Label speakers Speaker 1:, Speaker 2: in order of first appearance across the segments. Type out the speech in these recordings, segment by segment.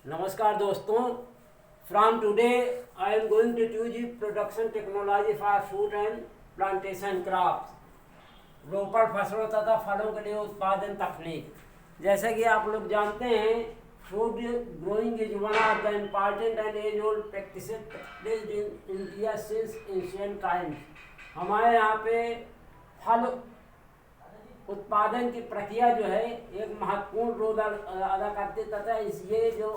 Speaker 1: नमस्कार दोस्तों, from today I am going to teach you production technology for fruit and plantation crops. रोपण फसलों तथा फलों के लिए उत्पादन तकनीक। जैसा कि आप लोग जानते हैं, fruit growing is one of the important and age old practice in India since ancient times. हमारे यहाँ पे फल उत्पादन की प्रक्रिया जो है एक महत्वपूर्ण रोल अदा करती, तथा ये जो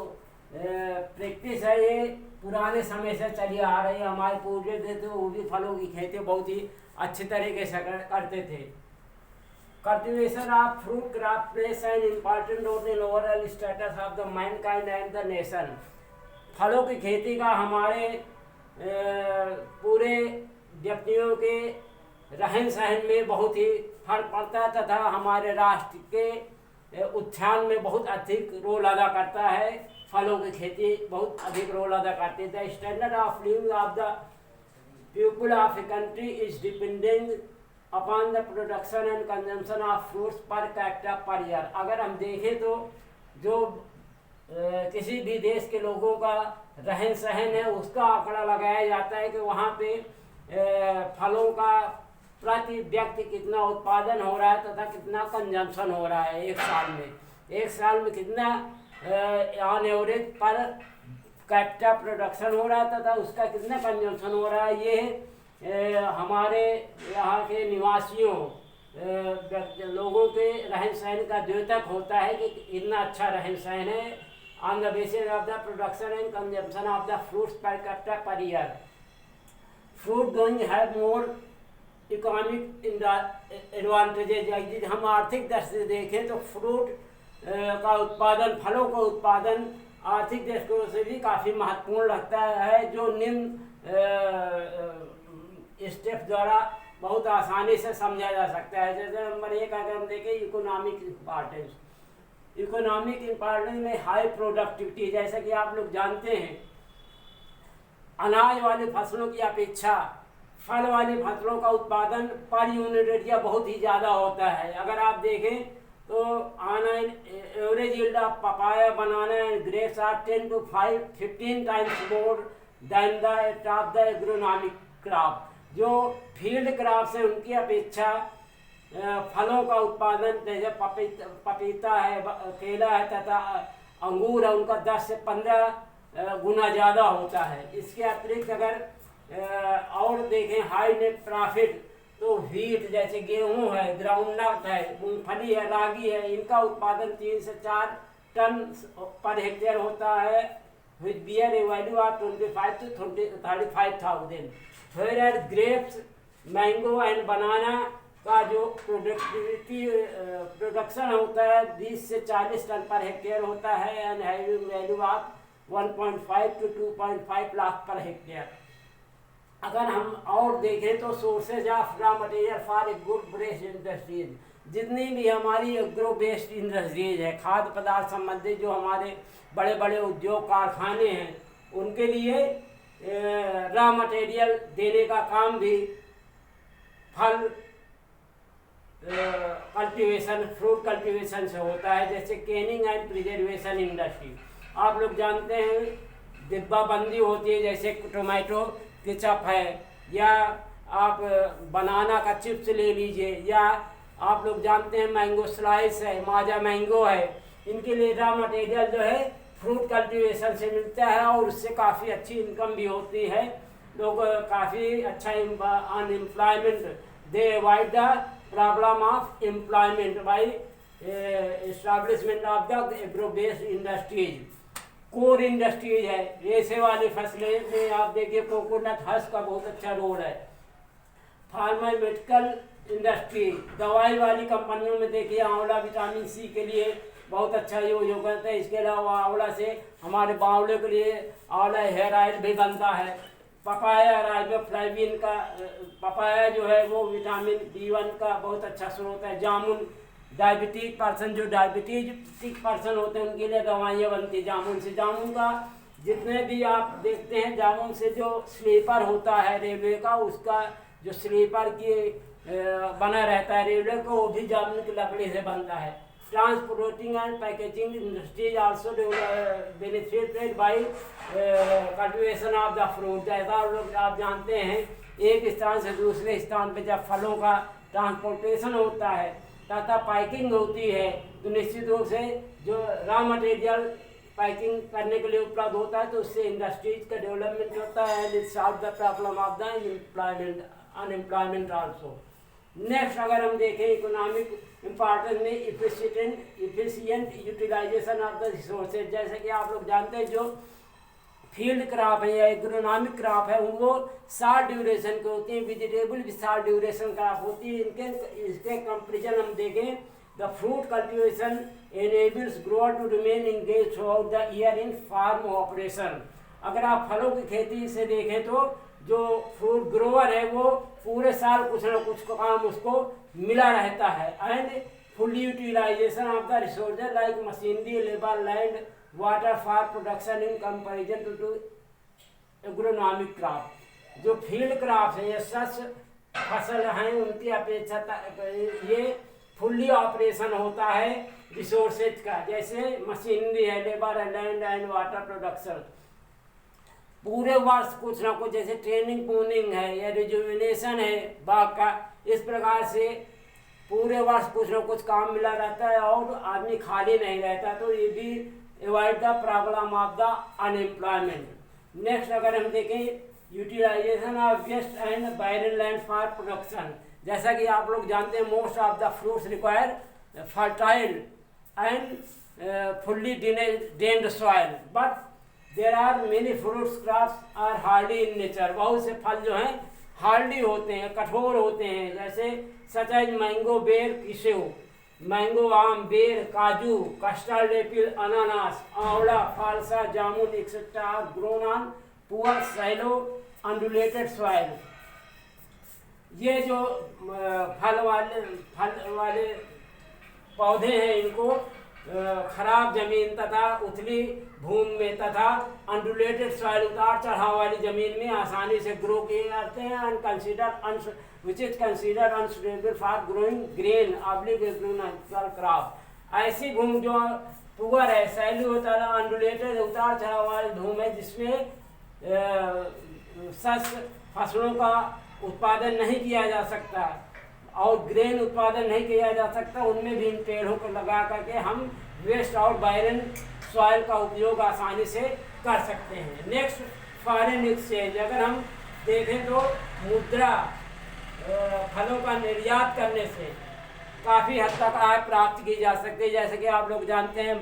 Speaker 1: प्रैक्टिस है ये पुराने समय से चली आ रही है। हमारे पूर्वज थे तो वो भी फलों की खेती बहुत ही अच्छी तरीके से करते थे। Cultivation of fruit crop place an important role in overall status of the mankind and the nation. फलों की खेती का हमारे पूरे व्यक्तियों के रहन सहन में बहुत ही फर्क पड़ता है तथा हमारे राष्ट्र के उत्थान में बहुत अधिक रोल अदा करता है। फलों की खेती बहुत अधिक रोल अदा करती है। The standard of living of the people of a country is depending upon the production and consumption of fruits per capita per year. अगर हम देखें तो जो किसी भी देश के लोगों का रहन सहन है उसका आंकड़ा लगाया जाता है कि वहाँ पे फलों का प्रति व्यक्ति कितना उत्पादन हो रहा है तथा कितना कंजम्पशन हो रहा है एक साल में कितना on average per capita production हो रहा है तथा उसका कितना कंजम्पशन हो रहा है। ये हमारे यहाँ के निवासियों लोगों के रहन सहन का द्योतक होता है कि इतना अच्छा रहन सहन है on the basis of the production and consumption of the fruits per capita per year. Fruit growing have more economic advantages. यदि हम आर्थिक दृष्टि से देखें तो फ्रूट का उत्पादन, फलों का उत्पादन आर्थिक दृष्टिकोण से भी काफ़ी महत्वपूर्ण लगता है, जो निम्न स्टेप द्वारा बहुत आसानी से समझा जा सकता है। जैसे नंबर 1 अगर हम देखें इकोनॉमिक इम्पॉर्टेंस। इकोनॉमिक इम्पॉर्टेंस में हाई प्रोडक्टिविटी। जैसा कि आप लोग जानते हैं, अनाज वाली फसलों की अपेक्षा फल वाली फसलों का उत्पादन पर यूनिट एरिया बहुत ही ज़्यादा होता है। अगर आप देखें तो on average yield of papaya, banana and grapes are 10 to 15 times more than the top the agronomic crop. जो फील्ड क्रॉप्स हैं उनकी अपेक्षा फलों का उत्पादन जैसे पपीता है, केला है तथा अंगूर है, उनका 10 से 15 गुना ज़्यादा होता है। इसके अतिरिक्त अगर और देखें हाई नेट प्रॉफिट तो व्हीट जैसे गेहूं है, ग्राउंडनट है, मूंगफली है, रागी है, इनका उत्पादन 3 से 4 टन पर हेक्टेयर होता है with bear a value of 25 to 35,000। Where grapes, mango and banana का जो प्रोडक्शन होता है 20 से 40 टन पर हेक्टेयर होता है and having value of 1.5 to 2.5 lakh per hectare. अगर हम और देखें तो sources of raw material for agro based industries, जितनी भी हमारी एग्रो बेस्ड इंडस्ट्रीज है, खाद्य पदार्थ संबंधित जो हमारे बड़े बड़े उद्योग कारखाने हैं, उनके लिए रॉ मटेरियल देने का काम भी फल कल्टीवेशन, फ्रूट कल्टीवेशन से होता है। जैसे कैनिंग एंड प्रिजर्वेशन इंडस्ट्री, आप लोग जानते हैं डिब्बाबंदी होती है, जैसे टोमेटो केचप है, या आप बनाना का चिप्स ले लीजिए, या आप लोग जानते हैं मैंगो स्लाइस है, माजा मैंगो है। इनके लिए रॉ मटेरियल जो है फ्रूट कल्टीवेशन से मिलता है और उससे काफ़ी अच्छी इनकम भी होती है। लोग काफ़ी अच्छा unemployment, they avoid the problem of employment by establishment of the agro based industries. Core industries है, रेशे वाली फसलें में आप देखिए कोकोनट हर्ष का बहुत अच्छा रोल है। फार्मास्यूटिकल इंडस्ट्री, दवाई वाली कंपनियों में देखिए आंवला विटामिन सी के लिए बहुत अच्छा यूज करते हैं। इसके अलावा आंवला से हमारे बावले के लिए आंवला हेयर ऑयल भी बनता है। पपाया, राइबोफ्लाविन का पपाया जो है वो विटामिन B1 का बहुत अच्छा स्रोत है। जामुन, डायबिटिक पर्सन, जो डायबिटीज पर्सन होते हैं उनके लिए दवाइयाँ बनती है जामुन से। जामुन का जितने भी आप देखते हैं, जामुन से जो स्लीपर होता है रेलवे का, उसका जो स्लीपर की बना रहता है रेलवे को, वो भी जामुन की लकड़ी से बनता है। transporting and packaging industries also benefited by cultivation of the fruit। जैसा लोग आप जानते हैं, एक स्थान से दूसरे स्थान पे जब फलों का ट्रांसपोर्टेशन होता है तथा पैकिंग होती है, तो निश्चित रूप से जो रॉ मटेरियल पैकिंग करने के लिए उपलब्ध होता है, तो उससे इंडस्ट्रीज का डेवलपमेंट होता है and it solve the problem of the unemployment also. Next अगर हम देखें इकोनॉमिक इम्पॉर्टेंस में efficient utilisation of the resources. जैसे कि आप लोग जानते हैं, जो फील्ड क्रॉप है या एग्रोनॉमिक क्रॉप है, वो शॉर्ट ड्यूरेशन के होती हैं, वेजिटेबल भी शॉर्ट ड्यूरेशन क्रॉप होती है। इसके कंपेरिजन हम देखें, the fruit cultivation enables grower to remain engaged throughout the year in farm operation। अगर आप फलों की खेती से देखें तो जो फ्रूट ग्रोवर है वो पूरे साल कुछ ना कुछ काम उसको मिला रहता है। And full utilisation of the resources like machinery, labour, land, water for production in comparison to agronomic crop. जो फील्ड क्रॉप है या शस्य फसल हैं, उनकी अपेक्षा ये फुल्ली ऑपरेशन होता है रिसोर्सेज का, जैसे मशीनरी है, लेबर है, लैंड एंड वाटर प्रोडक्शन। पूरे वर्ष कुछ ना कुछ, जैसे ट्रेनिंग प्रूनिंग है या रिजुविनेशन है बाग का, इस प्रकार से पूरे वर्ष कुछ ना कुछ काम मिला रहता है और आदमी खाली नहीं रहता, तो ये भी avoid the problem of the unemployment. Next अगर हम देखें utilisation of waste and barren land for production. जैसा कि आप लोग जानते हैं, most of the fruits require fertile and fully drained soil, but there are many fruits crops are hardy in nature. बहुत से फल जो हैं हार्डी होते हैं, कठोर होते हैं, जैसे सच एज मैंगो, बेर, किशो, मैंगो, आम, बेर, काजू, कस्टर्ड एप्पल, अनानास, amla, phalsa, jamun etcetera are grown on poor shallow undulated soil. ये जो फल वाले पौधे हैं, इनको खराब जमीन तथा उथली भूमि में तथा अंडुलेटेड सॉइल, उतार चढ़ाव वाली जमीन में आसानी से ग्रो किए जाते हैं। And which is consider unsuitable for growing grain oblique agronomical crop. ऐसी भूमि जो पुअर है, सैली होता है, अंडुलेटेड उतार चढ़ाव वाली भूमि है, जिसमें शस्य फसलों का उत्पादन नहीं किया जा सकता और ग्रेन उत्पादन नहीं किया जा सकता, उनमें भी इन पेड़ों को लगा करके हम वेस्ट और बायरन सॉइल का उपयोग आसानी से कर सकते हैं। Next foreign exchange. अगर हम देखें तो मुद्रा फलों का निर्यात करने से काफ़ी हद तक आय प्राप्त की जा सकती है। जैसे कि आप लोग जानते हैं,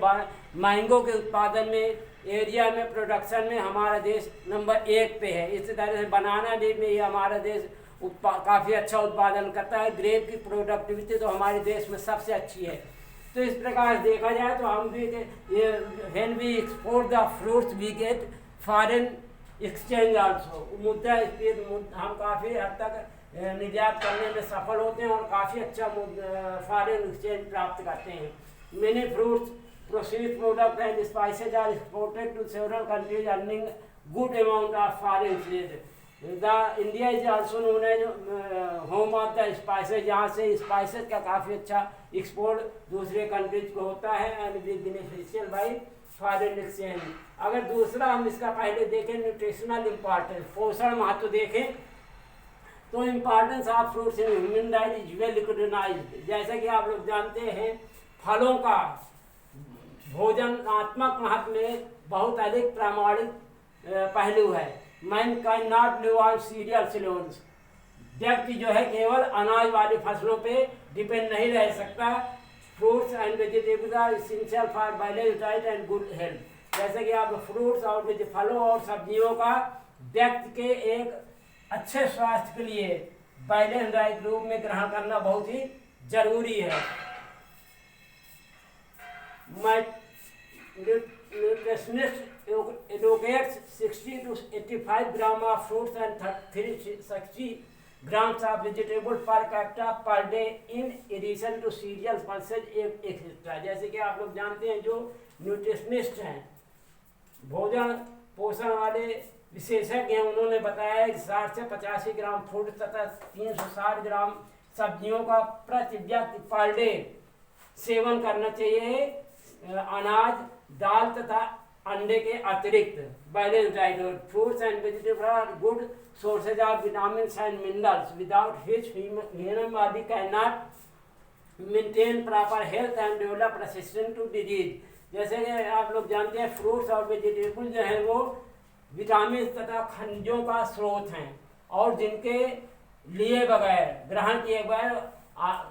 Speaker 1: मैंगो के उत्पादन में, एरिया में, प्रोडक्शन में हमारा देश नंबर 1 पे है। इसी तरह से बनाना लीफ में ही हमारा देश काफ़ी अच्छा उत्पादन करता है। ग्रेप की प्रोडक्टिविटी तो हमारे देश में सबसे अच्छी है। तो इस प्रकार देखा जाए तो हम भी ये when we export the fruits we get foreign exchange also. मुद्रा हम काफ़ी हद तक निर्यात करने में सफल होते हैं और काफ़ी अच्छा फॉरेन एक्सचेंज प्राप्त करते हैं। Many fruits, processed product and spices are exported to several countries earning good amount of foreign exchange. India is also known as home of the spices, जहाँ से स्पाइसेज का काफ़ी अच्छा एक्सपोर्ट दूसरे कंट्रीज को होता है and be beneficial by foreign exchange. अगर दूसरा हम इसका पहले देखें, न्यूट्रिशनल इम्पॉर्टेंस, पोषण महत्व देखें, तो importance of fruits in human diet is well recognised. जैसे कि आप लोग जानते हैं, फलों का भोजनात्मक महत्व में बहुत अधिक प्रामाणिक पहलू है। Man can not live on cereals alone. व्यक्ति जो है केवल अनाज वाली फसलों पे डिपेंड नहीं रह सकता। Fruits and vegetables are essential for balance diet and good health. जैसे कि आप फ्रूट्स और फलों और सब्जियों का व्यक्ति के एक अच्छे स्वास्थ्य के लिए बैलेंस डाइट रूप में ग्रहण करना बहुत ही जरूरी है। Nutritionist advocates 60 to 85 grams of fruits and 360 grams of vegetables per capita per day in addition to cereals, pulses, etc. जैसे कि आप लोग जानते हैं, जो न्यूट्रिशनिस्ट हैं, भोजन पोषण वाले विशेषज्ञ हैं, उन्होंने बताया है कि 60 से 85 ग्राम फ्रूट तथा 360 ग्राम सब्जियों का प्रति व्यक्ति पर डे सेवन करना चाहिए अनाज, दाल तथा अंडे के अतिरिक्त। Balance diet, fruits and vegetable are good sources of vitamin and minerals without which human body can not maintain proper health and develop resistant to disease. जैसे कि आप लोग जानते हैं फ्रूट्स और वेजिटेबल जो है वो विटामिन तथा खनिजों का स्रोत हैं और जिनके लिए बगैर, ग्रहण किए बगैर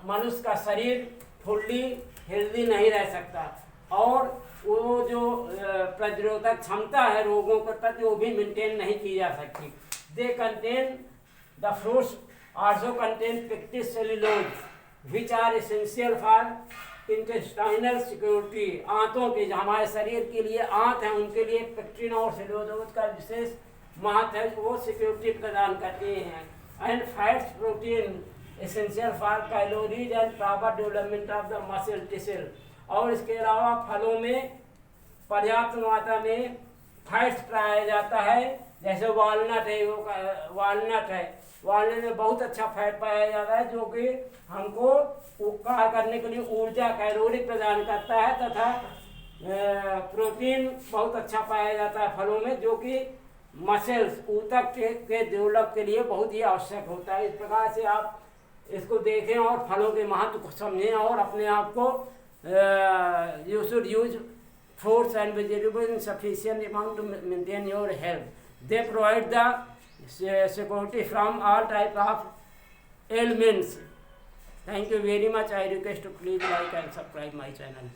Speaker 1: मनुष्य का शरीर फुल्ली हेल्दी नहीं रह सकता और वो जो प्रतिरोधक क्षमता है रोगों के प्रति वो भी मेंटेन नहीं की जा सकती। They contain the fruits also contain pectin cellulose which are essential for intestinal security. आंतों के, जो हमारे शरीर के लिए आंत हैं उनके लिए पेक्टिन और सेल्यूलोज का विशेष महत्व है, वो सिक्योरिटी प्रदान करते हैं। And fats protein essential for calories and proper development of the muscle tissue. और इसके अलावा फलों में पर्याप्त मात्रा में फैट्स पाया जाता है, जैसे वालनट है, वालनट में बहुत अच्छा फैट पाया जाता है जो कि हमको कार्य करने के लिए ऊर्जा, कैलोरी प्रदान करता है तथा प्रोटीन बहुत अच्छा पाया जाता है फलों में जो कि मसल्स, ऊतक के डेवलप के लिए बहुत ही आवश्यक होता है। इस प्रकार से आप इसको देखें और फलों के महत्व को समझें और अपने आप को you should use fruits and vegetables in sufficient amount to maintain your health. They provide the security from all type of ailments. Thank you very much. I request to please like and subscribe my channel.